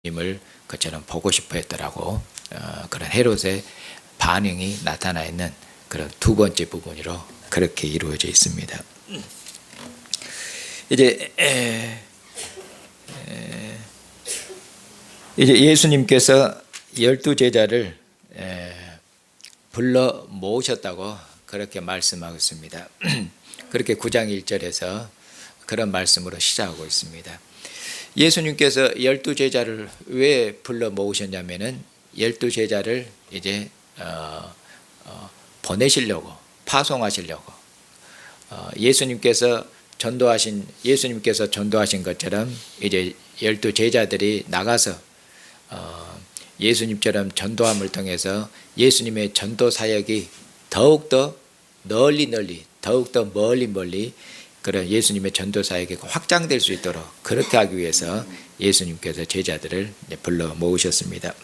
님을 그처럼 보고 싶어 했더라고. 그런 헤롯의 반응이 나타나 있는 그런 두 번째 부분으로 그렇게 이루어져 있습니다. 이제 예수님께서 12제자를 불러 모으셨다고 그렇게 말씀하고 있습니다. 그렇게 9장 1절에서 그런 말씀으로 시작하고 있습니다. 예수님께서 12제자를 왜 불러 모으셨냐면은 12제자를 이제 보내시려고, 파송하시려고, 예수님께서 전도하신 것처럼 이제 12제자들이 나가서 예수님처럼 전도함을 통해서 예수님의 전도 사역이 더욱더 널리 더욱더 멀리 그런 예수님의 전도 사역이 확장될 수 있도록 그렇게 하기 위해서 예수님께서 제자들을 불러 모으셨습니다.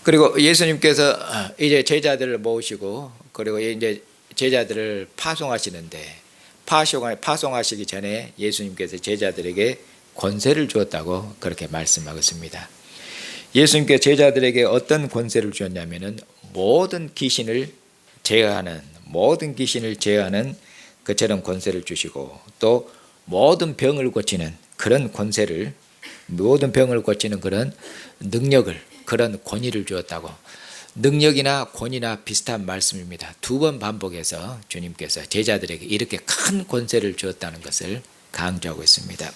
그리고 예수님께서 이제 제자들을 모으시고 그리고 이제 제자들을 파송하시는데 파송하시기 전에 예수님께서 제자들에게 권세를 주었다고 그렇게 말씀하고 있습니다. 예수님께서 제자들에게 어떤 권세를 주었냐면은 모든 귀신을 제어하는 그처럼 권세를 주시고 또 모든 병을 고치는 그런 권세를, 모든 병을 고치는 그런 능력을, 그런 권위를 주었다고. 능력이나 권위나 비슷한 말씀입니다. 두 번 반복해서 주님께서 제자들에게 이렇게 큰 권세를 주었다는 것을 강조하고 있습니다.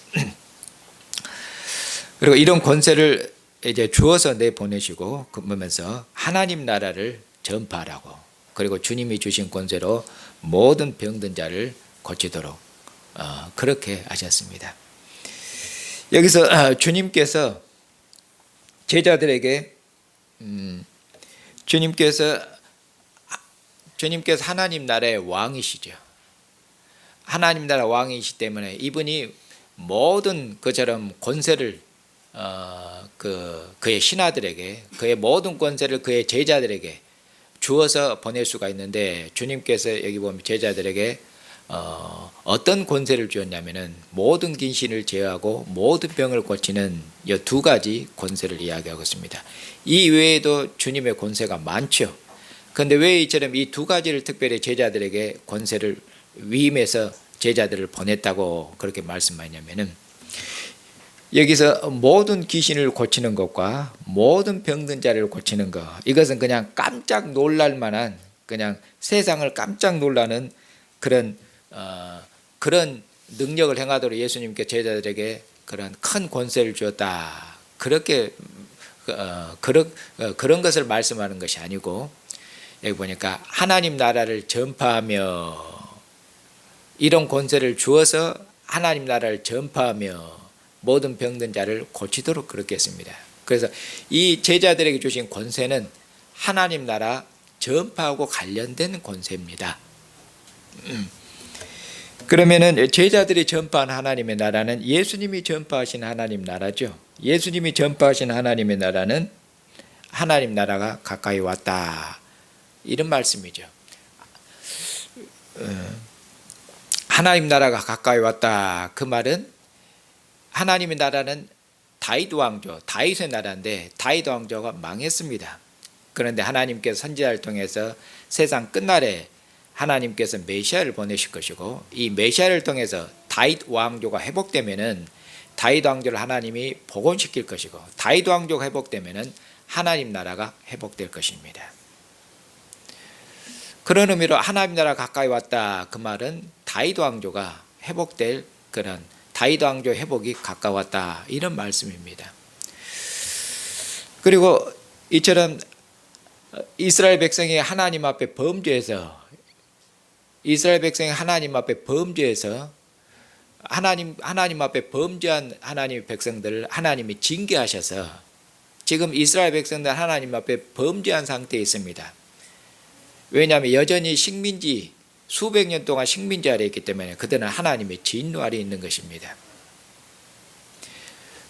그리고 이런 권세를 이제 주어서 내보내시고 그러면서 하나님 나라를 전파하라고, 그리고 주님이 주신 권세로 모든 병든 자를 고치도록 그렇게 하셨습니다. 여기서 주님께서 제자들에게 주님께서 하나님 나라의 왕이시죠. 하나님 나라 왕이시기 때문에 이분이 모든 그처럼 권세를 그의 신하들에게, 그의 모든 권세를 그의 제자들에게 주어서 보낼 수가 있는데, 주님께서 여기 보면 제자들에게 어떤 권세를 주었냐면은 모든 귀신을 제어하고 모든 병을 고치는 이 두 가지 권세를 이야기하고 있습니다. 이 외에도 주님의 권세가 많죠. 그런데 왜 이처럼 이 두 가지를 특별히 제자들에게 권세를 위임해서 제자들을 보냈다고 그렇게 말씀하냐면은, 여기서 모든 귀신을 고치는 것과 모든 병든 자를 고치는 것, 이것은 그냥 깜짝 놀랄 만한, 그냥 세상을 깜짝 놀라는 그런 능력을 행하도록 예수님께 제자들에게 그런 큰 권세를 주었다. 그렇게 그런 것을 말씀하는 것이 아니고, 여기 보니까 하나님 나라를 전파하며, 이런 권세를 주어서 하나님 나라를 전파하며 모든 병든 자를 고치도록 그렇게 했습니다. 그래서 이 제자들에게 주신 권세는 하나님 나라 전파하고 관련된 권세입니다. 그러면은 제자들이 전파한 하나님의 나라는 예수님이 전파하신 하나님 나라죠. 예수님이 전파하신 하나님의 나라는 하나님 나라가 가까이 왔다, 이런 말씀이죠. 하나님 나라가 가까이 왔다, 그 말은 하나님의 나라는 다윗 왕조, 다윗의 나라인데 다윗 왕조가 망했습니다. 그런데 하나님께서 선지자를 통해서 세상 끝날에 하나님께서 메시아를 보내실 것이고, 이 메시아를 통해서 다윗 왕조가 회복되면은 다윗 왕조를 하나님이 복원시킬 것이고, 다윗 왕조가 회복되면은 하나님 나라가 회복될 것입니다. 그런 의미로 하나님 나라 가까이 왔다, 그 말은 다윗 왕조가 회복될 그런 다윗 왕조 회복이 가까웠다, 이런 말씀입니다. 그리고 이처럼 이스라엘 백성이 하나님 앞에 범죄해서 하나님 앞에 범죄한 하나님의 백성들을 하나님이 징계하셔서 지금 이스라엘 백성들 하나님 앞에 범죄한 상태에 있습니다. 왜냐하면 여전히 수백 년 동안 식민지 아래에 있기 때문에 그들은 하나님의 진노 아래에 있는 것입니다.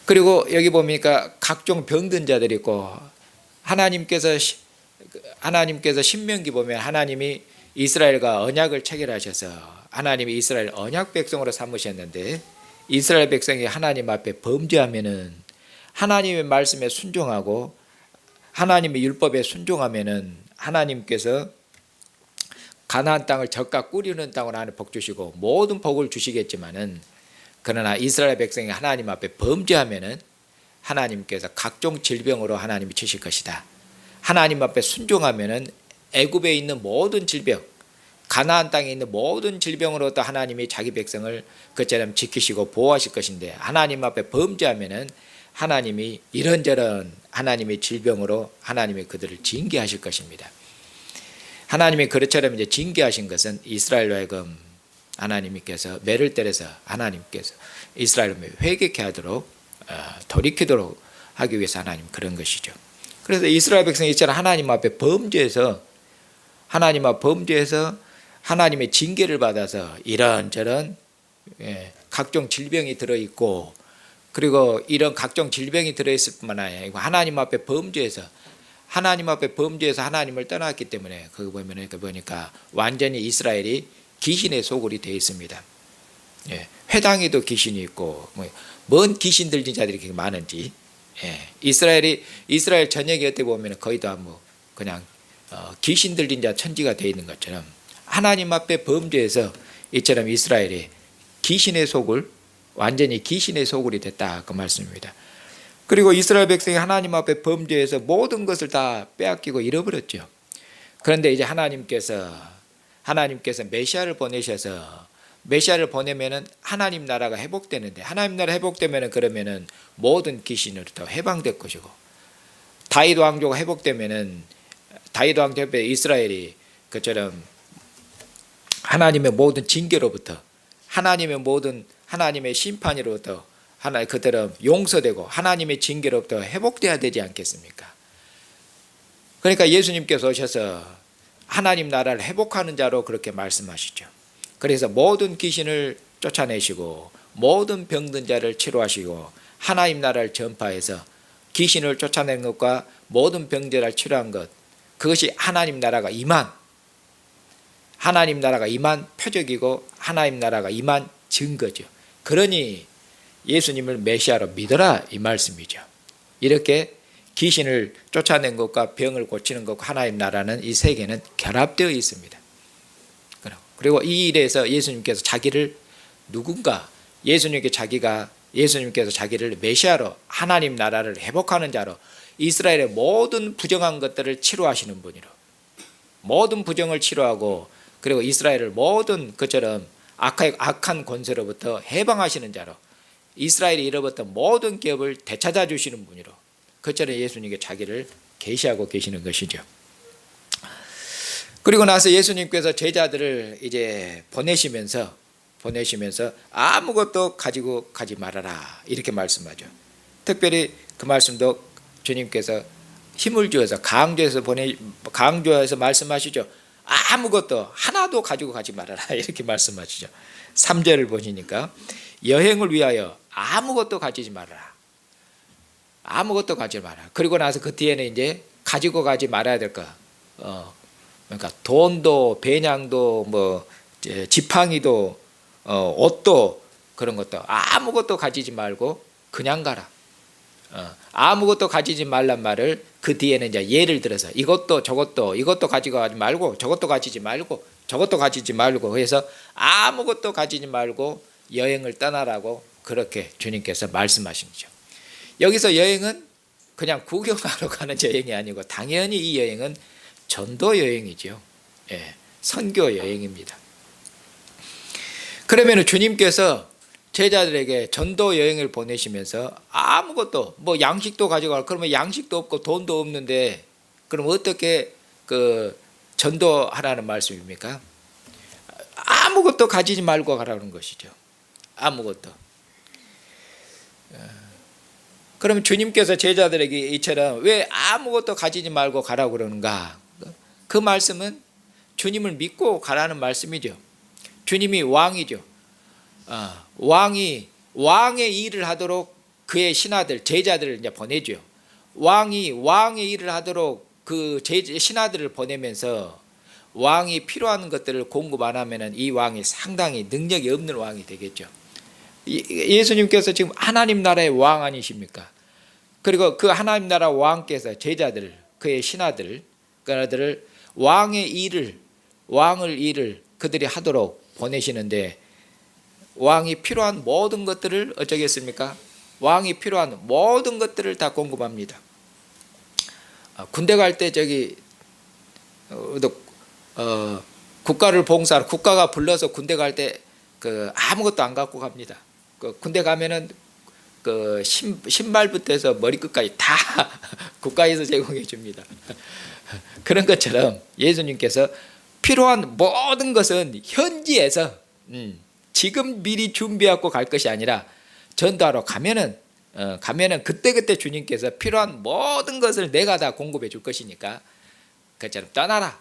그리고 여기 보니까 각종 병든 자들이 있고, 하나님께서 신명기 보면 하나님이 이스라엘과 언약을 체결하셔서 하나님이 이스라엘 언약 백성으로 삼으셨는데, 이스라엘 백성이 하나님 앞에 범죄하면은 하나님의 말씀에 순종하고 하나님의 율법에 순종하면은 하나님께서 가나안 땅을 젖과 꿀이는 땅으로 하는 복 주시고 모든 복을 주시겠지만은, 그러나 이스라엘 백성이 하나님 앞에 범죄하면은 하나님께서 각종 질병으로 하나님이 치실 것이다. 하나님 앞에 순종하면은 애굽에 있는 모든 질병, 가나안 땅에 있는 모든 질병으로부터 하나님이 자기 백성을 그처럼 지키시고 보호하실 것인데, 하나님 앞에 범죄하면은 하나님이 이런저런 하나님의 질병으로 하나님이 그들을 징계하실 것입니다. 하나님이 그처럼 이제 징계하신 것은 이스라엘로 하여금 하나님께서 매를 때려서 하나님께서 이스라엘을 회개케 하도록 돌이키도록 하기 위해서 하나님 그런 것이죠. 그래서 이스라엘 백성이 이처럼 하나님 앞에 범죄해서 하나님의 징계를 받아서 이런저런 각종 질병이 들어있고, 그리고 이런 각종 질병이 들어있을 뿐만 아니라 하나님 앞에 범죄해서 하나님을 떠났기 때문에 거기 보니까 완전히 이스라엘이 귀신의 소굴이 되어 있습니다. 회당에도 귀신이 있고 뭔 귀신 들린 자들이 그렇게 많은지. 이스라엘 전역에 어떻게 보면 거의 다 그냥 귀신 들린 자 천지가 되어 있는 것처럼 하나님 앞에 범죄해서 이처럼 이스라엘이 귀신의 소굴, 완전히 귀신의 소굴이 됐다 그 말씀입니다. 그리고 이스라엘 백성이 하나님 앞에 범죄해서 모든 것을 다 빼앗기고 잃어버렸죠. 그런데 이제 하나님께서 메시아를 보내셔서, 메시아를 보내면은 하나님 나라가 회복되는데, 하나님 나라 회복되면은 그러면은 모든 귀신으로부터 해방될 것이고, 다윗 왕조가 회복되면은 다윗 왕조 옆에 이스라엘이 그처럼 하나님의 모든 징계로부터, 하나님의 심판으로부터 그들은 용서되고 하나님의 징계로부터 회복돼야 되지 않겠습니까? 그러니까 예수님께서 오셔서 하나님 나라를 회복하는 자로 그렇게 말씀하시죠. 그래서 모든 귀신을 쫓아내시고 모든 병든 자를 치료하시고 하나님 나라를 전파해서 귀신을 쫓아낸 것과 모든 병들을 치료한 것, 그것이 하나님 나라가 임한 표적이고 하나님 나라가 임한 증거죠. 그러니 예수님을 메시아로 믿어라 이 말씀이죠. 이렇게 귀신을 쫓아낸 것과 병을 고치는 것과 하나님 나라는 이 세 개는 결합되어 있습니다. 그리고 이 일에서 예수님께서 자기를 메시아로, 하나님 나라를 회복하는 자로, 이스라엘의 모든 부정한 것들을 치료하시는 분이로, 모든 부정을 치료하고, 그리고 이스라엘을 모든 그처럼 악한 권세로부터 해방하시는 자로, 이스라엘이 잃어버렸던 모든 기업을 되찾아 주시는 분이로 그처럼 예수님께 자기를 계시하고 계시는 것이죠. 그리고 나서 예수님께서 제자들을 이제 보내시면서 아무것도 가지고 가지 말아라 이렇게 말씀하죠. 특별히 그 말씀도 주님께서 힘을 주어서 강조해서 말씀하시죠. 아무것도 하나도 가지고 가지 말아라 이렇게 말씀하시죠. 3절을 보시니까 여행을 위하여 아무것도 가지지 말아라. 아무것도 가지 마라. 그리고 나서 그 뒤에는 이제 가지고 가지 말아야 될 거. 그러니까 돈도, 배냥도, 지팡이도, 옷도, 그런 것도 아무것도 가지지 말고 그냥 가라. 아무것도 가지지 말란 말을 그 뒤에는 이제 예를 들어서 이것도 가지고 가지 말고 저것도 가지지 말고 해서 아무것도 가지지 말고 여행을 떠나라고 그렇게 주님께서 말씀하신 거죠. 여기서 여행은 그냥 구경하러 가는 여행이 아니고 당연히 이 여행은 전도 여행이죠. 선교 여행입니다. 그러면 주님께서 제자들에게 전도 여행을 보내시면서 아무것도 양식도 가져갈, 그러면 양식도 없고 돈도 없는데 그럼 어떻게 그 전도하라는 말씀입니까? 아무것도 가지지 말고 가라는 것이죠. 아무것도. 그러면 주님께서 제자들에게 이처럼 왜 아무것도 가지지 말고 가라고 그러는가? 그 말씀은 주님을 믿고 가라는 말씀이죠. 주님이 왕이죠. 왕의 일을 하도록 그의 신하들, 제자들을 이제 보내죠. 왕의 일을 하도록 그 신하들을 보내면서 왕이 필요한 것들을 공급 안 하면은 이 왕이 상당히 능력이 없는 왕이 되겠죠. 예수님께서 지금 하나님 나라의 왕 아니십니까? 그리고 그 하나님 나라 왕께서 제자들, 그의 신하들, 그들을 왕의 일을 그들이 하도록 보내시는데, 왕이 필요한 모든 것들을 어쩌겠습니까? 왕이 필요한 모든 것들을 다 공급합니다. 군대 갈 때 국가를 봉사하러, 국가가 불러서 군대 갈 때 아무것도 안 갖고 갑니다. 군대 가면은 신발부터 해서 머리끝까지 다 국가에서 제공해 줍니다. 그런 것처럼 예수님께서 필요한 모든 것은 현지에서 지금 미리 준비하고 갈 것이 아니라, 전도하러 가면은 그때그때 주님께서 필요한 모든 것을 내가 다 공급해 줄 것이니까 그처럼 떠나라,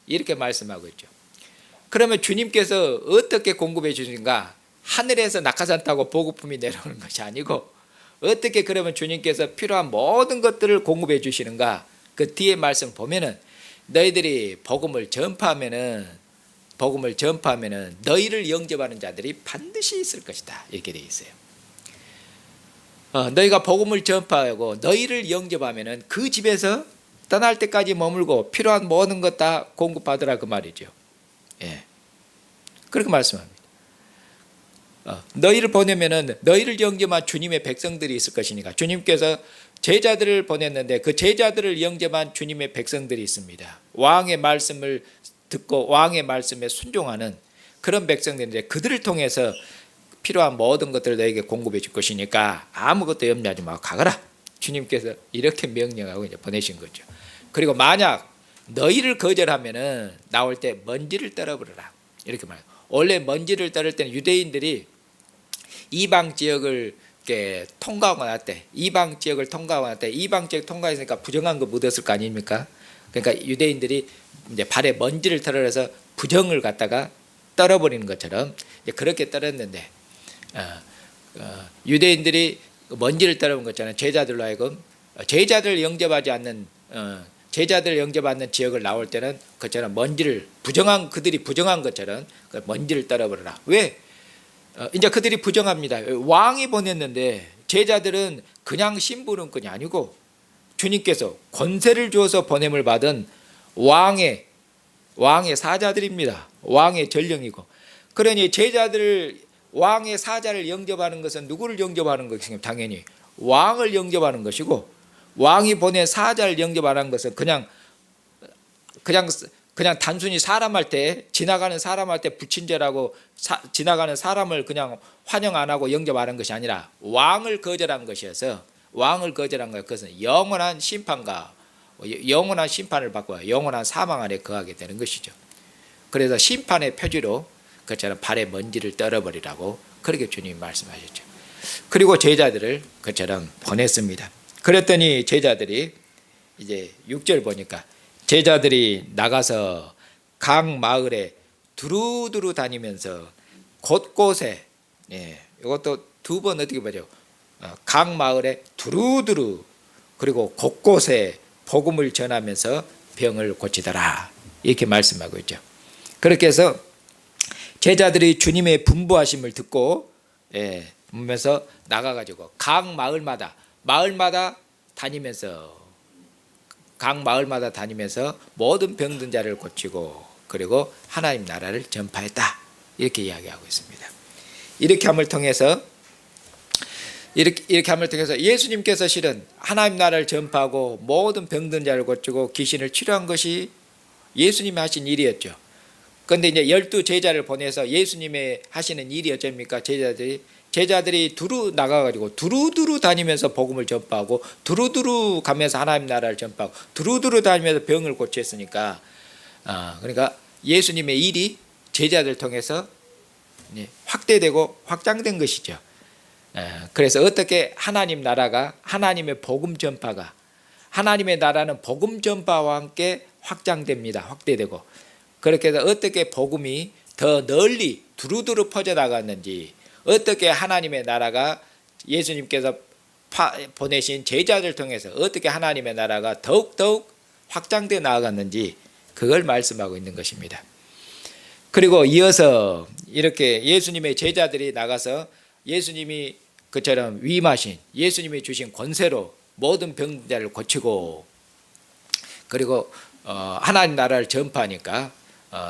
이렇게 말씀하고 있죠. 그러면 주님께서 어떻게 공급해 주신가? 하늘에서 낙하산 타고 보급품이 내려오는 것이 아니고, 어떻게 그러면 주님께서 필요한 모든 것들을 공급해 주시는가? 그 뒤에 말씀 보면은, 너희들이 복음을 전파하면은 너희를 영접하는 자들이 반드시 있을 것이다, 이렇게 되어 있어요. 너희가 복음을 전파하고 너희를 영접하면은 그 집에서 떠날 때까지 머물고 필요한 모든 것 다 공급받으라, 그 말이죠. 예, 그렇게 말씀합니다. 너희를 보내면은 너희를 영접한 주님의 백성들이 있을 것이니까, 주님께서 제자들을 보냈는데 그 제자들을 영접한 주님의 백성들이 있습니다. 왕의 말씀을 듣고 왕의 말씀에 순종하는 그런 백성들인데, 그들을 통해서 필요한 모든 것들을 너에게 공급해 줄 것이니까 아무것도 염려하지 말고 가거라. 주님께서 이렇게 명령하고 이제 보내신 거죠. 그리고 만약 너희를 거절하면은 나올 때 먼지를 떨어버려라, 이렇게 말해요. 원래 먼지를 떨을 때는 유대인들이 이방 지역을 통과하고 날 때, 이방 지역 통과했으니까 부정한 거 묻었을 거 아닙니까? 그러니까 유대인들이 이제 발에 먼지를 털어서 부정을 갖다가 떨어버리는 것처럼 그렇게 떨었는데, 유대인들이 먼지를 떨어본 것처럼 제자들로 하여금 제자들 영접하지 않는 지역을 나올 때는 그처럼 그들이 부정한 것처럼 그 먼지를 떨어버려라. 왜? 이제 그들이 부정합니다. 왕이 보냈는데 제자들은 그냥 심부름꾼이 아니고 주님께서 권세를 주어서 보냄을 받은 왕의 사자들입니다. 왕의 전령이고, 그러니 제자들을, 왕의 사자를 영접하는 것은 누구를 영접하는 것이냐? 당연히 왕을 영접하는 것이고, 왕이 보낸 사자를 영접하는 것은 그냥 단순히 지나가는 사람 할 때 부친절하고 지나가는 사람을 그냥 환영 안 하고 영접하는 것이 아니라 왕을 거절한 것이어서, 그것은 영원한 심판을 받고 영원한 사망 안에 거하게 되는 것이죠. 그래서 심판의 표지로 그처럼 발에 먼지를 떨어버리라고 그렇게 주님이 말씀하셨죠. 그리고 제자들을 그처럼 보냈습니다. 그랬더니 제자들이 이제 6절 보니까, 제자들이 나가서 각 마을에 두루두루 다니면서 곳곳에, 이것도 두 번 어떻게 보죠? 각 마을에 두루두루, 그리고 곳곳에 복음을 전하면서 병을 고치더라, 이렇게 말씀하고 있죠. 그렇게 해서 제자들이 주님의 분부하심을 듣고 보면서 나가가지고 각 마을마다 다니면서 모든 병든 자를 고치고, 그리고 하나님 나라를 전파했다, 이렇게 이야기하고 있습니다. 이렇게 함을 통해서 예수님께서 실은 하나님 나라를 전파하고 모든 병든 자를 고치고 귀신을 치료한 것이 예수님이 하신 일이었죠. 그런데 이제 12 제자를 보내서 예수님의 하시는 일이 어쩝니까? 제자들이 두루 나가가지고 두루두루 다니면서 복음을 전파하고, 두루두루 가면서 하나님 나라를 전파하고, 두루두루 다니면서 병을 고쳤으니까, 그러니까 예수님의 일이 제자들 통해서 확대되고 확장된 것이죠. 그래서 어떻게 하나님 나라가, 하나님의 복음 전파가, 하나님의 나라는 복음 전파와 함께 확장됩니다. 확대되고, 그렇게 해서 어떻게 복음이 더 널리 두루두루 퍼져나갔는지, 어떻게 하나님의 나라가 예수님께서 보내신 제자들 통해서 어떻게 하나님의 나라가 더욱더욱 확장되어 나아갔는지, 그걸 말씀하고 있는 것입니다. 그리고 이어서 이렇게 예수님의 제자들이 나가서 예수님이 그처럼 위임하신, 예수님이 주신 권세로 모든 병든 자를 고치고, 그리고 하나님 나라를 전파하니까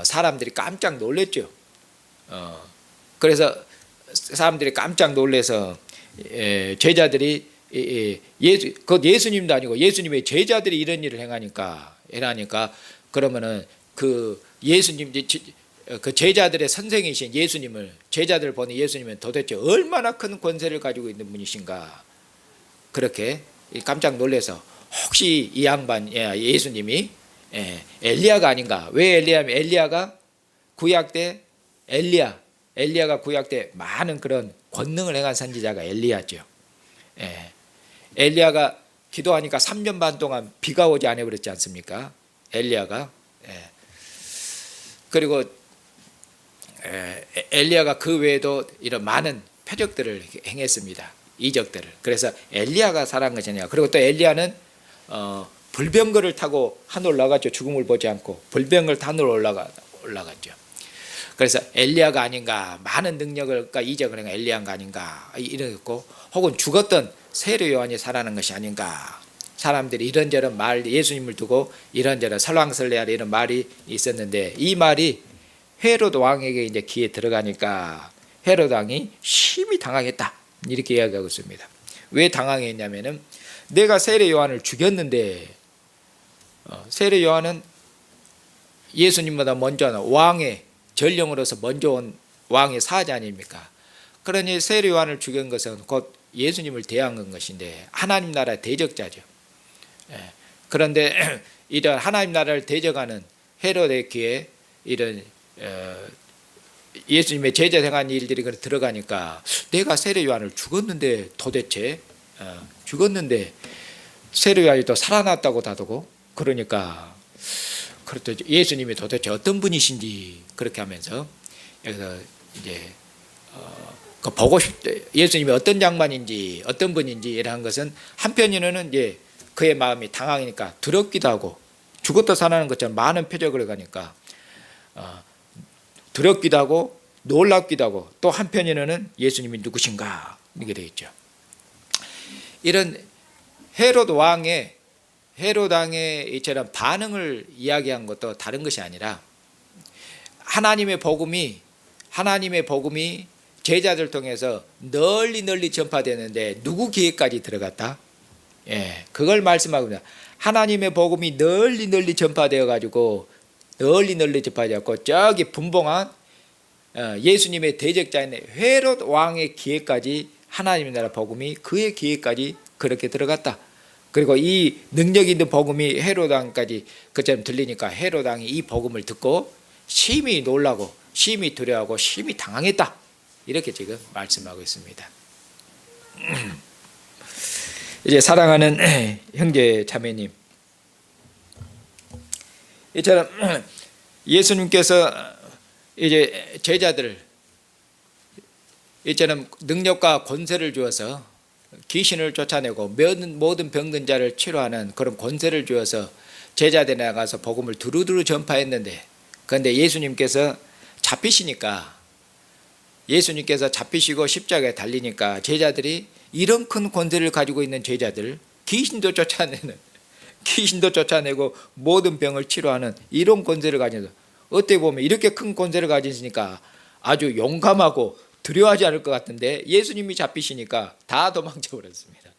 사람들이 깜짝 놀랐죠. 그래서 사람들이 깜짝 놀라서 제자들이 그 예수님도 아니고 예수님의 제자들이 이런 일을 행하니까 그러면은 그 예수님 그 제자들의 선생이신 예수님을, 제자들을 보는 예수님은 도대체 얼마나 큰 권세를 가지고 있는 분이신가, 그렇게 깜짝 놀라서 혹시 이 양반 예수님이 엘리야가 아닌가. 왜 엘리야면 엘리야가 구약 때 엘리야가 구약 때 많은 그런 권능을 행한 선지자가 엘리야죠. 엘리야가 기도하니까 3년 반 동안 비가 오지 않아 버렸지 않습니까? 엘리야가. 그리고 엘리야가 그 외에도 이런 많은 표적들을 행했습니다. 이적들을. 그래서 엘리야가 살아난 것이냐. 그리고 또 엘리야는 불병거를 타고 하늘 올라갔죠. 죽음을 보지 않고 불병거를 타고 하늘 올라갔죠. 그래서 엘리야가 아닌가, 많은 능력을과 이적을 한 엘리야가 아닌가 이랬고, 혹은 죽었던 세례 요한이 살아난 것이 아닌가. 사람들이 이런저런 말, 예수님을 두고 이런저런 설왕설래하라 이런 말이 있었는데, 이 말이 헤롯 왕에게 이제 귀에 들어가니까 헤롯 왕이 심히 당황했다, 이렇게 이야기하고 있습니다. 왜 당황했냐면은 내가 세례 요한을 죽였는데, 세례 요한은 예수님보다 먼저 온 왕의 전령으로서 먼저 온 왕의 사자 아닙니까? 그러니 세례 요한을 죽인 것은 곧 예수님을 대항한 것인데 하나님 나라 대적자죠. 그런데 이런 하나님 나라를 대적하는 헤롯의 귀에 이런 예수님의 제자 행한 일들이 들어가니까, 내가 세례 요한을 죽었는데 도대체 죽었는데 세례 요한이 또 살아났다고 다두고, 그러니까 그렇죠. 예수님이 도대체 어떤 분이신지 그렇게 하면서 여기서 이제 그 보고 싶대, 예수님이 어떤 장만인지 어떤 분인지 이러한 것은 한편으로는 이제 그의 마음이 당황이니까 두렵기도 하고, 죽었다 살아나는 것처럼 많은 표적을 가니까 두렵기도 하고 놀랍기도 하고, 또 한편으로는 예수님이 누구신가 이게 되겠죠. 이런 헤롯 왕의 이처럼 반응을 이야기한 것도 다른 것이 아니라 하나님의 복음이 제자들 통해서 널리 전파되는데 누구 귀에까지 들어갔다? 그걸 말씀하고 있습니다. 하나님의 복음이 널리 전파되어 가지고 널리 전파되었고, 저기 분봉한 예수님의 대적자인 헤롯 왕의 귀에까지 하나님의 나라 복음이 그의 귀에까지 그렇게 들어갔다. 그리고 이 능력 있는 복음이 헤롯 왕까지 그처럼 들리니까 헤롯 왕이 이 복음을 듣고 심히 놀라고 심히 두려워하고 심히 당황했다, 이렇게 지금 말씀하고 있습니다. 이제 사랑하는 형제 자매님, 이처럼 예수님께서 이제 제자들을 이처럼 능력과 권세를 주어서 귀신을 쫓아내고 모든 병든 자를 치료하는 그런 권세를 주어서 제자들에 나가서 복음을 두루두루 전파했는데, 그런데 예수님께서 잡히시고 십자가에 달리니까 제자들이 이런 큰 권세를 가지고 있는 제자들, 귀신도 쫓아내고 모든 병을 치료하는 이런 권세를 가지고, 어떻게 보면 이렇게 큰 권세를 가지시니까 아주 용감하고 두려워하지 않을 것 같은데, 예수님이 잡히시니까 다 도망쳐 버렸습니다.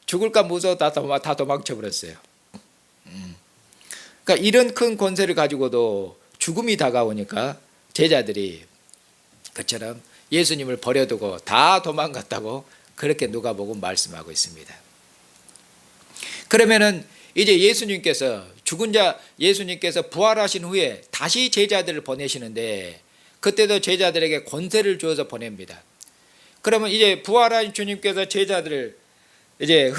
죽을까 무서워 다 도망쳐 버렸어요. 그러니까 이런 큰 권세를 가지고도 죽음이 다가오니까 제자들이 그처럼 예수님을 버려두고 다 도망갔다고 그렇게 누가복음 말씀하고 있습니다. 그러면은 이제 예수님께서 부활하신 후에 다시 제자들을 보내시는데, 그때도 제자들에게 권세를 주어서 보냅니다. 그러면 이제 부활한 주님께서 제자들을 이제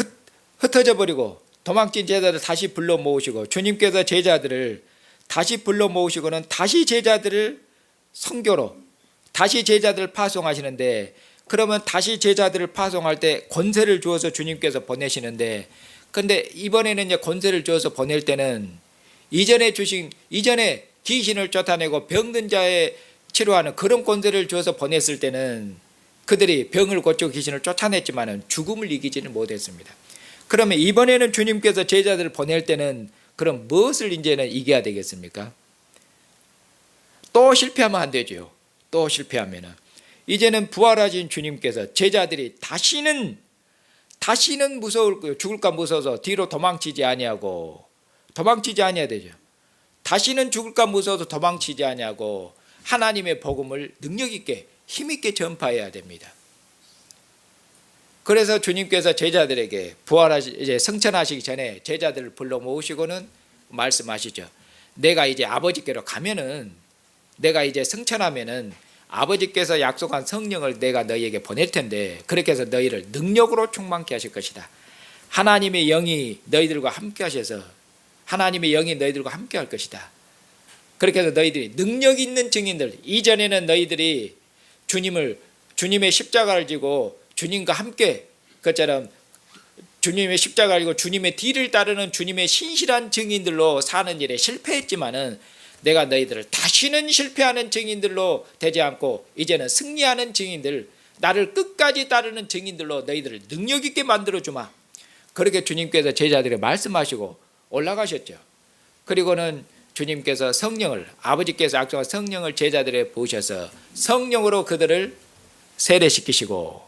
흩어져 버리고 도망친 제자들 다시 불러 모으시고, 주님께서 제자들을 다시 불러 모으시고는 다시 제자들을 선교로 다시 제자들을 파송하시는데, 그러면 다시 제자들을 파송할 때 권세를 주어서 주님께서 보내시는데, 근데 이번에는 이제 권세를 주어서 보낼 때는 이전에 귀신을 쫓아내고 병든 자의 치료하는 그런 권세를 주어서 보냈을 때는 그들이 병을 고치고 귀신을 쫓아냈지만 죽음을 이기지는 못했습니다. 그러면 이번에는 주님께서 제자들을 보낼 때는 그럼 무엇을 이제는 이겨야 되겠습니까? 또 실패하면 안 되죠. 또 실패하면은 이제는 부활하신 주님께서 제자들이 다시는 무서울 거예요. 죽을까 무서워서 뒤로 도망치지 아니하고 도망치지 아니해야 되죠. 다시는 죽을까 무서워서 도망치지 아니하고 하나님의 복음을 능력 있게 힘 있게 전파해야 됩니다. 그래서 주님께서 제자들에게 이제 성천하시기 전에 제자들을 불러 모으시고는 말씀하시죠. 내가 이제 아버지께로 가면은 내가 이제 성천하면은 아버지께서 약속한 성령을 내가 너희에게 보낼 텐데 그렇게 해서 너희를 능력으로 충만케 하실 것이다. 하나님의 영이 너희들과 함께 하셔서 하나님의 영이 너희들과 함께 할 것이다. 그렇게 해서 너희들이 능력 있는 증인들, 이전에는 너희들이 주님의 십자가를 지고 주님과 함께 그처럼 주님의 십자가를 지고 주님의 뒤를 따르는 주님의 신실한 증인들로 사는 일에 실패했지만은 내가 너희들을 다시는 실패하는 증인들로 되지 않고 이제는 승리하는 증인들, 나를 끝까지 따르는 증인들로 너희들을 능력 있게 만들어주마. 그렇게 주님께서 제자들에게 말씀하시고 올라가셨죠. 그리고는 주님께서 성령을, 아버지께서 약속한 성령을 제자들에게 부으셔서 성령으로 그들을 세례시키시고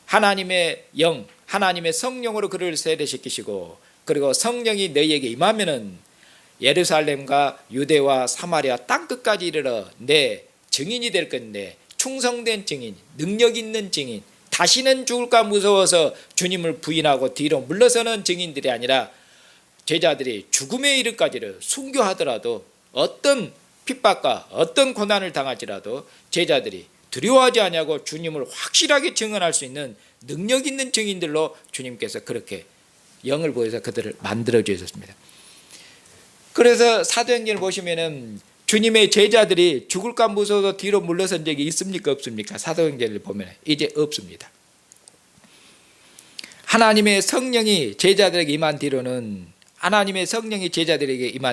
하나님의 영, 하나님의 성령으로 그를 세례시키시고 그리고 성령이 너희에게 임하면은 예루살렘과 유대와 사마리아 땅끝까지 이르러 내 증인이 될 건데 충성된 증인, 능력 있는 증인, 다시는 죽을까 무서워서 주님을 부인하고 뒤로 물러서는 증인들이 아니라 제자들이 죽음에 이르기까지를 순교하더라도 어떤 핍박과 어떤 고난을 당할지라도 제자들이 두려워하지 아니하고 주님을 확실하게 증언할 수 있는 능력 있는 증인들로 주님께서 그렇게 영을 보여서 그들을 만들어 주셨습니다. 그래서 사도행전을 보시면은 주님의 제자들이 죽을까 무서워서 뒤로 물러선 적이 있습니까 없습니까? 사도행전을 보면 이제 없습니다. 하나님의 성령이 제자들에게 임한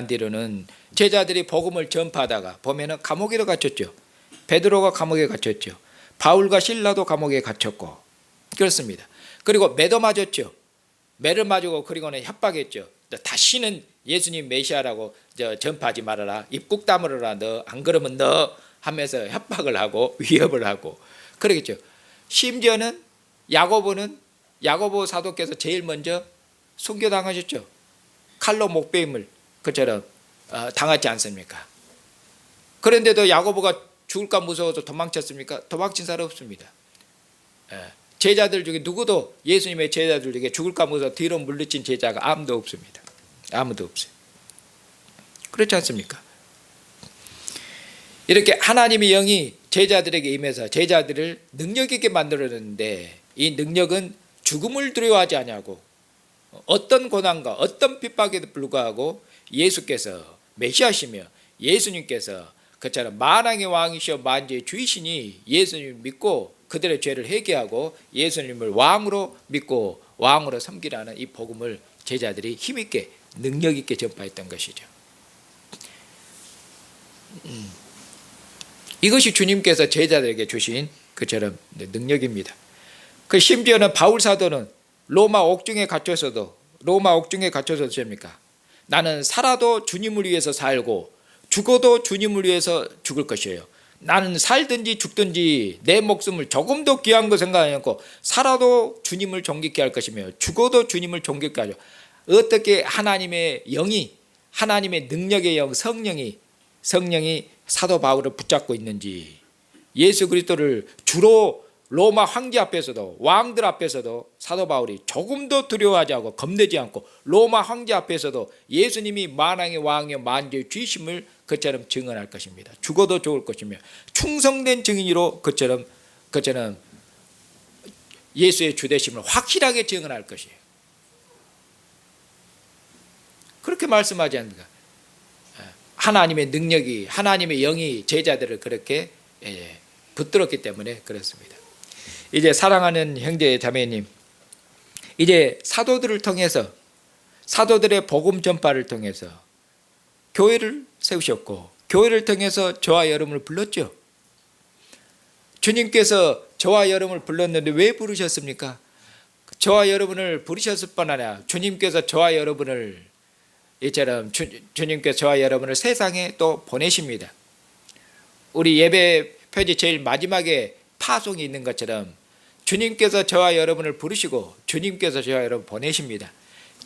뒤로는 제자들이 복음을 전파하다가 보면은 감옥에도 갇혔죠. 베드로가 감옥에 갇혔죠. 바울과 실라도 감옥에 갇혔고 그렇습니다. 그리고 매도 맞았죠. 매를 맞고 그리고는 협박했죠. 다시는 예수님 메시아라고 전파하지 말아라. 입국 다물어라. 너 안 그러면 너 하면서 협박을 하고 위협을 하고 그러겠죠. 심지어는 야고보 사도께서 제일 먼저 순교당하셨죠. 칼로 목베임을 그처럼 당하지 않습니까? 그런데도 야고보가 죽을까 무서워서 도망쳤습니까? 도망친 사람 없습니다. 제자들 중에 누구도 예수님의 제자들 중에 죽을까 무서워 뒤로 물리친 제자가 아무도 없습니다. 아무도 없어요. 그렇지 않습니까? 이렇게 하나님의 영이 제자들에게 임해서 제자들을 능력 있게 만들어냈는데 이 능력은 죽음을 두려워하지 아니하고 어떤 고난과 어떤 핍박에도 불구하고 예수께서 메시아시며 예수님께서 그처럼 만왕의 왕이시여 만주의 주이시니 예수님을 믿고 그들의 죄를 회개하고 예수님을 왕으로 믿고 왕으로 섬기라는 이 복음을 제자들이 힘있게 능력 있게 전파했던 것이죠. 이것이 주님께서 제자들에게 주신 그처럼 능력입니다. 그 심지어는 바울 사도는 로마 옥중에 갇혀서도 됩니까? 나는 살아도 주님을 위해서 살고 죽어도 주님을 위해서 죽을 것이에요. 나는 살든지 죽든지 내 목숨을 조금도 귀한 거 생각하지 않고 살아도 주님을 존귀케 할 것이며 죽어도 주님을 존귀케 하죠. 어떻게 하나님의 영이 하나님의 능력의 영 성령이 사도 바울을 붙잡고 있는지 예수 그리스도를 주로 로마 황제 앞에서도 왕들 앞에서도 사도 바울이 조금도 두려워하지 않고 겁내지 않고 로마 황제 앞에서도 예수님이 만왕의 왕이요 만주의 주이심을 그처럼 증언할 것입니다. 죽어도 좋을 것이며 충성된 증인으로 그처럼 예수의 주되심을 확실하게 증언할 것이에요. 그렇게 말씀하지 않습니까? 하나님의 능력이 하나님의 영이 제자들을 그렇게 붙들었기 때문에 그렇습니다. 이제 사랑하는 형제 자매님, 이제 사도들을 통해서 사도들의 복음 전파를 통해서 교회를 세우셨고 교회를 통해서 저와 여러분을 불렀죠. 주님께서 저와 여러분을 불렀는데 왜 부르셨습니까? 저와 여러분을 부르셨을 뿐 아니라 주님께서 저와 여러분을 이처럼 주님께서 저와 여러분을 세상에 또 보내십니다. 우리 예배 표지 제일 마지막에 파송이 있는 것처럼 주님께서 저와 여러분을 부르시고 주님께서 저와 여러분을 보내십니다.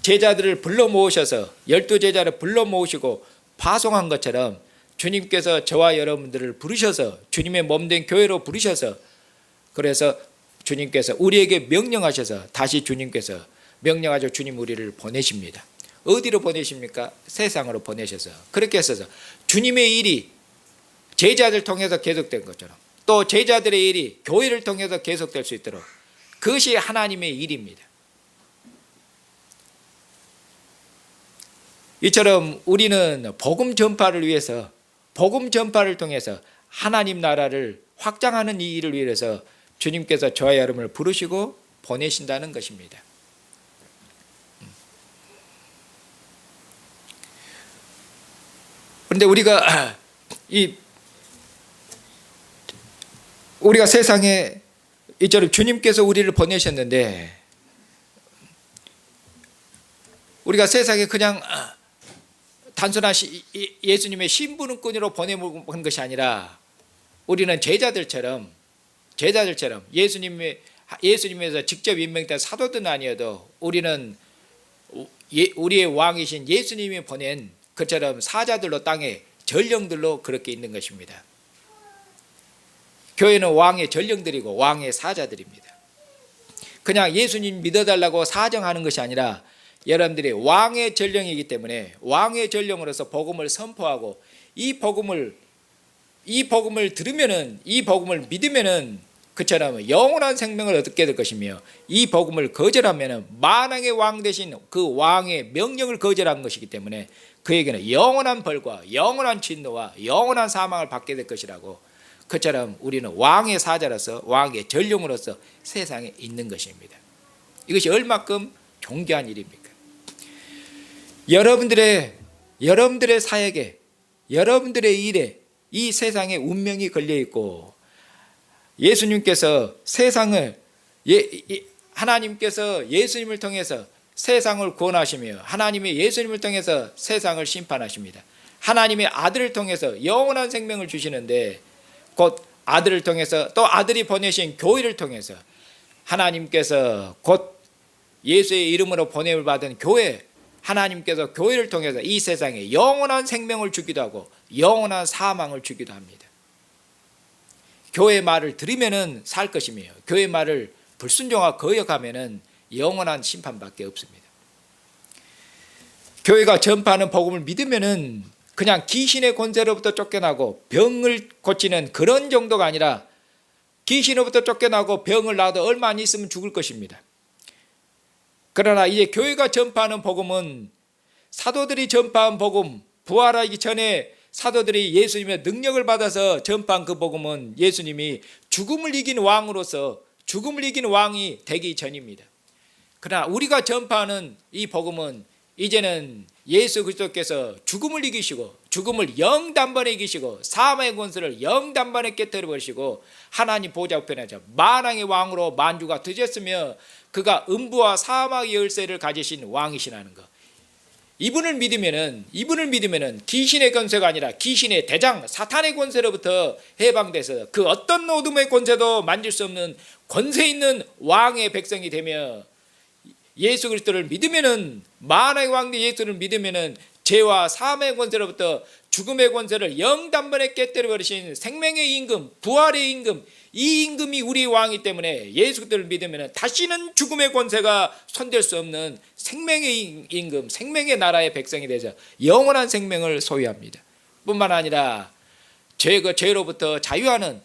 제자들을 불러 모으셔서 12제자를 불러 모으시고 파송한 것처럼 주님께서 저와 여러분들을 부르셔서 주님의 몸된 교회로 부르셔서 그래서 주님께서 우리에게 명령하셔서 다시 주님께서 명령하셔서 주님 우리를 보내십니다. 어디로 보내십니까? 세상으로 보내셔서 그렇게 했어서 주님의 일이 제자들 통해서 계속된 것처럼 또 제자들의 일이 교회를 통해서 계속될 수 있도록 그것이 하나님의 일입니다. 이처럼 우리는 복음 전파를 위해서 복음 전파를 통해서 하나님 나라를 확장하는 이 일을 위해서 주님께서 저와 여러분을 부르시고 보내신다는 것입니다. 그런데 우리가 세상에 이처럼 주님께서 우리를 보내셨는데 우리가 세상에 그냥 단순한 예수님의 신분권으로 보내본 것이 아니라 우리는 제자들처럼 예수님에서 직접 임명된 사도들은 아니어도 우리는 우리의 왕이신 예수님이 보낸 그처럼 사자들로 땅에 전령들로 그렇게 있는 것입니다. 교회는 왕의 전령들이고 왕의 사자들입니다. 그냥 예수님 믿어달라고 사정하는 것이 아니라 여러분들이 왕의 전령이기 때문에 왕의 전령으로서 복음을 선포하고 이 복음을 들으면은 이 복음을 믿으면은 그처럼 영원한 생명을 얻게 될 것이며 이 복음을 거절하면은 만왕의 왕 대신 그 왕의 명령을 거절한 것이기 때문에 그에게는 영원한 벌과 영원한 진노와 영원한 사망을 받게 될 것이라고 그처럼 우리는 왕의 사자로서 왕의 전령으로서 세상에 있는 것입니다. 이것이 얼마큼 존귀한 일입니까? 여러분들의 사역에 여러분들의 일에 이 세상에 운명이 걸려 있고 예수님께서 세상을 하나님께서 예수님을 통해서 세상을 구원하시며 하나님의 예수님을 통해서 세상을 심판하십니다. 하나님의 아들을 통해서 영원한 생명을 주시는데 곧 아들을 통해서 또 아들이 보내신 교회를 통해서 하나님께서 곧 예수의 이름으로 보냄을 받은 교회 하나님께서 교회를 통해서 이 세상에 영원한 생명을 주기도 하고 영원한 사망을 주기도 합니다. 교회의 말을 들으면은 살 것이며 교회의 말을 불순종하고 거역하면은 영원한 심판밖에 없습니다. 교회가 전파하는 복음을 믿으면은 그냥 귀신의 권세로부터 쫓겨나고 병을 고치는 그런 정도가 아니라 귀신으로부터 쫓겨나고 병을 나도 얼마 안 있으면 죽을 것입니다. 그러나 이제 교회가 전파하는 복음은 사도들이 전파한 복음, 부활하기 전에 사도들이 예수님의 능력을 받아서 전파한 그 복음은 예수님이 죽음을 이긴 왕으로서 죽음을 이긴 왕이 되기 전입니다. 그러나 우리가 전파하는 이 복음은 이제는 예수 그리스도께서 죽음을 이기시고 죽음을 영단번에 이기시고 사망의 권세를 영단번에 깨뜨려 버리시고 하나님 보좌 우편에서 만왕의 왕으로 만주가 되셨으며 그가 음부와 사망의 열쇠를 가지신 왕이시라는 것. 이분을 믿으면은 귀신의 권세가 아니라 귀신의 대장 사탄의 권세로부터 해방돼서 그 어떤 어둠의 권세도 만질 수 없는 권세 있는 왕의 백성이 되며 예수 그리스도를 믿으면은 만왕의 왕 예수를 믿으면은 죄와 사망의 권세로부터 죽음의 권세를 영단번에 깨뜨려 버리신 생명의 임금, 부활의 임금, 이 임금이 우리 왕이기 때문에 예수 그리스도를 믿으면은 다시는 죽음의 권세가 손댈 수 없는 생명의 임금, 생명의 나라의 백성이 되서 영원한 생명을 소유합니다. 뿐만 아니라 죄로부터 자유하는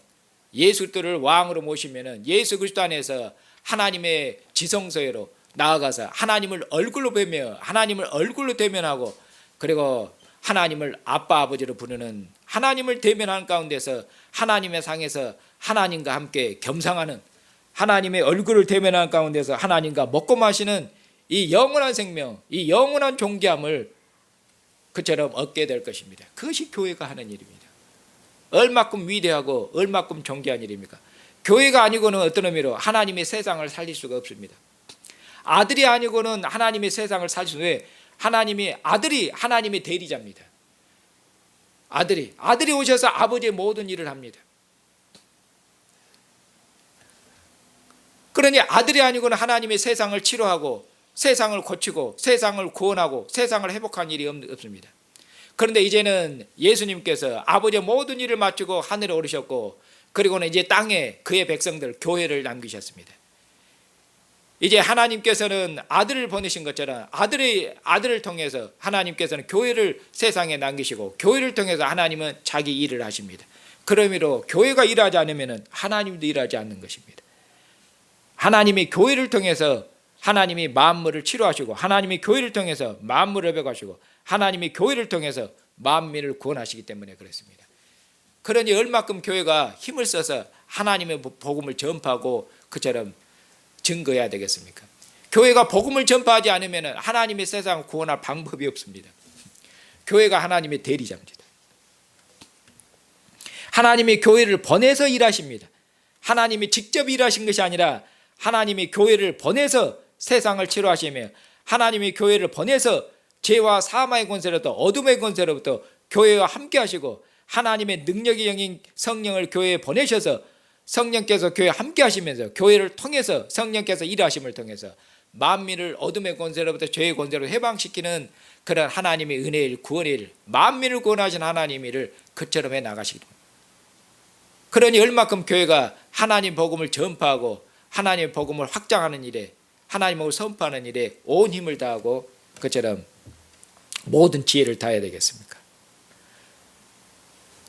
예수 그리스도를 왕으로 모시면은 예수 그리스도 안에서 하나님의 지성소로 나아가서 하나님을 얼굴로 뵈며 하나님을 얼굴로 대면하고 그리고 하나님을 아빠 아버지로 부르는 하나님을 대면하는 가운데서 하나님의 상에서 하나님과 함께 겸상하는 하나님의 얼굴을 대면하는 가운데서 하나님과 먹고 마시는 이 영원한 생명, 이 영원한 존귀함을 그처럼 얻게 될 것입니다. 그것이 교회가 하는 일입니다. 얼마큼 위대하고 얼마큼 존귀한 일입니까? 교회가 아니고는 어떤 의미로 하나님의 세상을 살릴 수가 없습니다. 아들이 아니고는 하나님의 세상을 살릴 수 없어요. 왜? 아들이 하나님의 대리자입니다. 아들이 오셔서 아버지의 모든 일을 합니다. 그러니 아들이 아니고는 하나님의 세상을 치료하고 세상을 고치고 세상을 구원하고 세상을 회복한 일이 없습니다. 그런데 이제는 예수님께서 아버지의 모든 일을 마치고 하늘에 오르셨고, 그리고는 이제 땅에 그의 백성들 교회를 남기셨습니다. 이제 하나님께서는 아들을 보내신 것처럼 아들을 통해서 하나님께서는 교회를 세상에 남기시고, 교회를 통해서 하나님은 자기 일을 하십니다. 그런 의미로 교회가 일하지 않으면 하나님도 일하지 않는 것입니다. 하나님이 교회를 통해서 하나님이 만물을 치료하시고, 하나님이 교회를 통해서 만물을 회복하시고, 하나님이 교회를 통해서 만민을 구원하시기 때문에 그렇습니다. 그러니 얼마큼 교회가 힘을 써서 하나님의 복음을 전파하고 그처럼 증거해야 되겠습니까? 교회가 복음을 전파하지 않으면 하나님의 세상을 구원할 방법이 없습니다. 교회가 하나님의 대리자입니다. 하나님이 교회를 보내서 일하십니다. 하나님이 직접 일하신 것이 아니라 하나님이 교회를 보내서 세상을 치료하시며, 하나님이 교회를 보내서 죄와 사망의 권세로부터 어둠의 권세로부터 교회와 함께 하시고, 하나님의 능력의 영인 성령을 교회에 보내셔서 성령께서 교회에 함께 하시면서 교회를 통해서 성령께서 일하심을 통해서 만민을 어둠의 권세로부터 죄의 권세로 해방시키는 그런 하나님의 은혜의 일, 구원의 일, 만민을 구원하신 하나님의 일을 그처럼 해나가시기 됩니다. 그러니 얼마큼 교회가 하나님 복음을 전파하고 하나님의 복음을 확장하는 일에, 하나님을 선포하는 일에 온 힘을 다하고 그처럼 모든 지혜를 다해야 되겠습니까?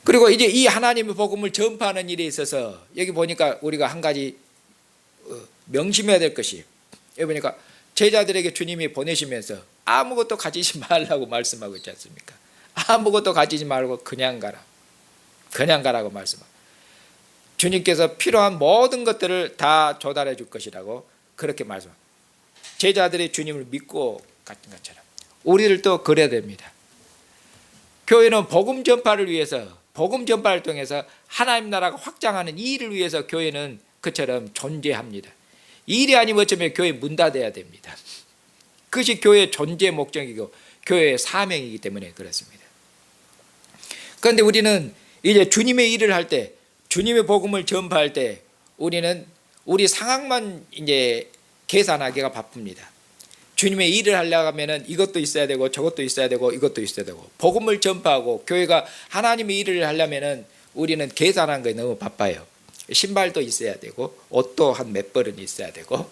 그리고 이제 이 하나님의 복음을 전파하는 일에 있어서 여기 보니까 우리가 한 가지 명심해야 될 것이, 여기 보니까 제자들에게 주님이 보내시면서 아무것도 가지지 말라고 말씀하고 있지 않습니까? 아무것도 가지지 말고 그냥 가라고 말씀하고, 주님께서 필요한 모든 것들을 다 조달해 줄 것이라고 그렇게 말씀합니다. 제자들이 주님을 믿고 갔던 것처럼 우리들도 그래야 됩니다. 교회는 복음 전파를 위해서, 복음 전파를 통해서 하나님 나라가 확장하는 이 일을 위해서 교회는 그처럼 존재합니다. 이 일이 아니면 어쩌면 교회 문 닫아야 됩니다. 그것이 교회의 존재 목적이고 교회의 사명이기 때문에 그렇습니다. 그런데 우리는 이제 주님의 일을 할 때, 주님의 복음을 전파할 때 우리는 우리 상황만 이제 계산하기가 바쁩니다. 주님의 일을 하려고 하면은 이것도 있어야 되고 저것도 있어야 되고 이것도 있어야 되고, 복음을 전파하고 교회가 하나님의 일을 하려면은 우리는 계산하는 거에 너무 바빠요. 신발도 있어야 되고 옷도 한 몇 벌은 있어야 되고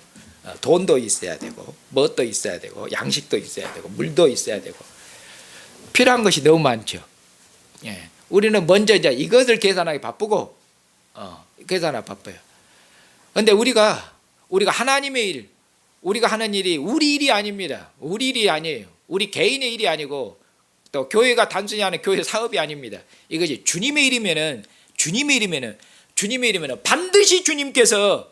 돈도 있어야 되고 뭣도 있어야 되고 양식도 있어야 되고 물도 있어야 되고 필요한 것이 너무 많죠. 예. 우리는 먼저 이제 이것을 계산하기 바쁘고 계산하기 바빠요. 그런데 우리가 하나님의 일, 우리가 하는 일이 우리 일이 아닙니다. 우리 일이 아니에요. 우리 개인의 일이 아니고 또 교회가 단순히 하는 교회 사업이 아닙니다. 이것이 주님의 일이면은 반드시 주님께서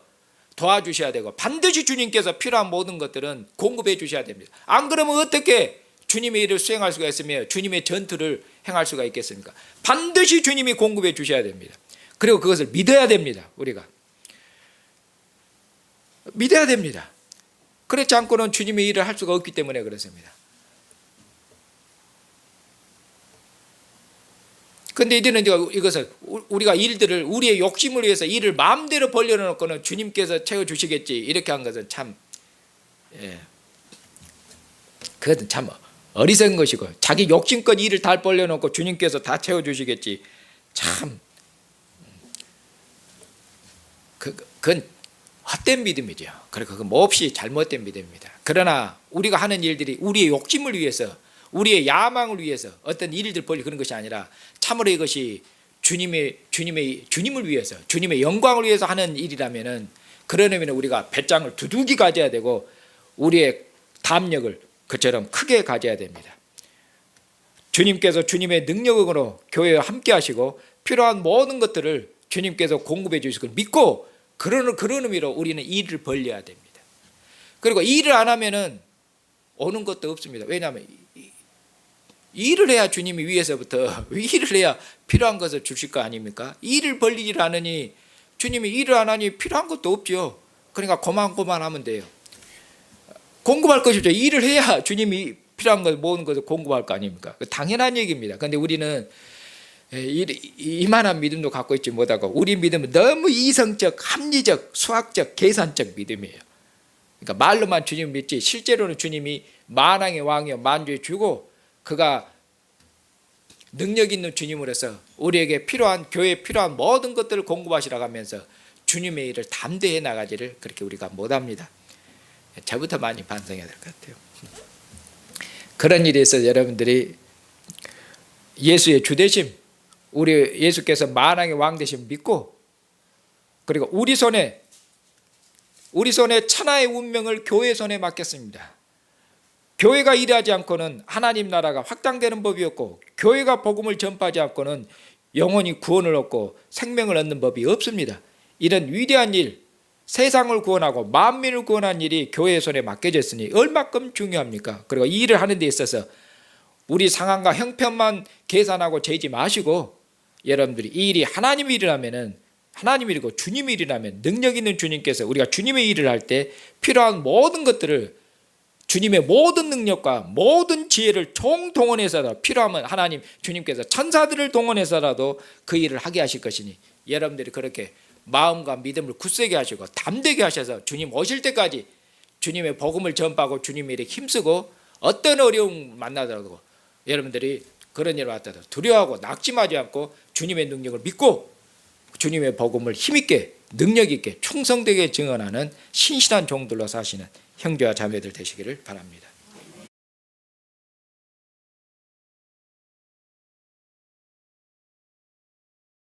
도와주셔야 되고 반드시 주님께서 필요한 모든 것들은 공급해 주셔야 됩니다. 안 그러면 어떻게 주님의 일을 수행할 수가 있으며 주님의 전투를 행할 수가 있겠습니까? 반드시 주님이 공급해 주셔야 됩니다. 그리고 그것을 믿어야 됩니다. 우리가 믿어야 됩니다. 그렇지 않고는 주님의 일을 할 수가 없기 때문에 그렇습니다. 그런데 이제는 이것을 우리가 일들을 우리의 욕심을 위해서 일을 마음대로 벌려놓고는 주님께서 채워주시겠지 이렇게 한 것은 참 그것은 참 어리석은 것이고, 자기 욕심껏 일을 다 벌려놓고 주님께서 다 채워주시겠지, 참 그건 헛된 믿음이죠. 그러니까 그건 몹시 잘못된 믿음입니다. 그러나 우리가 하는 일들이 우리의 욕심을 위해서, 우리의 야망을 위해서 어떤 일들 벌리 그런 것이 아니라 참으로 이것이 주님을 위해서, 주님의 영광을 위해서 하는 일이라면은, 그런 의미는 우리가 배짱을 두둑이 가져야 되고 우리의 담력을 그처럼 크게 가져야 됩니다. 주님께서 주님의 능력으로 교회와 함께 하시고 필요한 모든 것들을 주님께서 공급해 주실 걸 믿고 그런 의미로 우리는 일을 벌려야 됩니다. 그리고 일을 안 하면은 오는 것도 없습니다. 왜냐하면 일을 해야 주님이 위에서부터 일을 해야 필요한 것을 주실 거 아닙니까? 일을 벌리질 않으니 주님이 일을 안 하니 필요한 것도 없죠. 그러니까 고만고만하면 돼요. 공급할 것이 없죠. 일을 해야 주님이 필요한 것 모든 것을 공급할 거 아닙니까? 당연한 얘기입니다. 그런데 우리는 이만한 믿음도 갖고 있지 못하고 우리 믿음은 너무 이성적, 합리적, 수학적, 계산적 믿음이에요. 그러니까 말로만 주님 믿지 실제로는 주님이 만왕의 왕이요 만주의 주고 그가 능력 있는 주님으로서 우리에게 필요한 교회에 필요한 모든 것들을 공급하시라고 하면서 주님의 일을 담대히 나가지를 그렇게 우리가 못합니다. 저부터 많이 반성해야 될 것 같아요. 그런 일에 있어서 여러분들이 예수의 주되심, 우리 예수께서 만왕의 왕 되심 믿고 그리고 우리 손에 천하의 운명을 교회 손에 맡겼습니다. 교회가 일하지 않고는 하나님 나라가 확장되는 법이 없고 교회가 복음을 전파하지 않고는 영원히 구원을 얻고 생명을 얻는 법이 없습니다. 이런 위대한 일, 세상을 구원하고 만민을 구원한 일이 교회의 손에 맡겨졌으니 얼마큼 중요합니까? 그리고 이 일을 하는 데 있어서 우리 상황과 형편만 계산하고 재지 마시고 여러분들이 이 일이 하나님의 일이라면은 하나님의 일이고 주님의 일이라면 능력 있는 주님께서 우리가 주님의 일을 할 때 필요한 모든 것들을 주님의 모든 능력과 모든 지혜를 총동원해서라도 필요하면 하나님 주님께서 천사들을 동원해서라도 그 일을 하게 하실 것이니 여러분들이 그렇게 마음과 믿음을 굳세게 하시고 담대게 하셔서 주님 오실 때까지 주님의 복음을 전파하고 주님의 일에 힘쓰고 어떤 어려움 만나더라도 여러분들이 그런 일을 왔다도 두려워하고 낙심하지 않고 주님의 능력을 믿고 주님의 복음을 힘있게 능력있게 충성되게 증언하는 신실한 종들로 사시는 형제와 자매들 되시기를 바랍니다.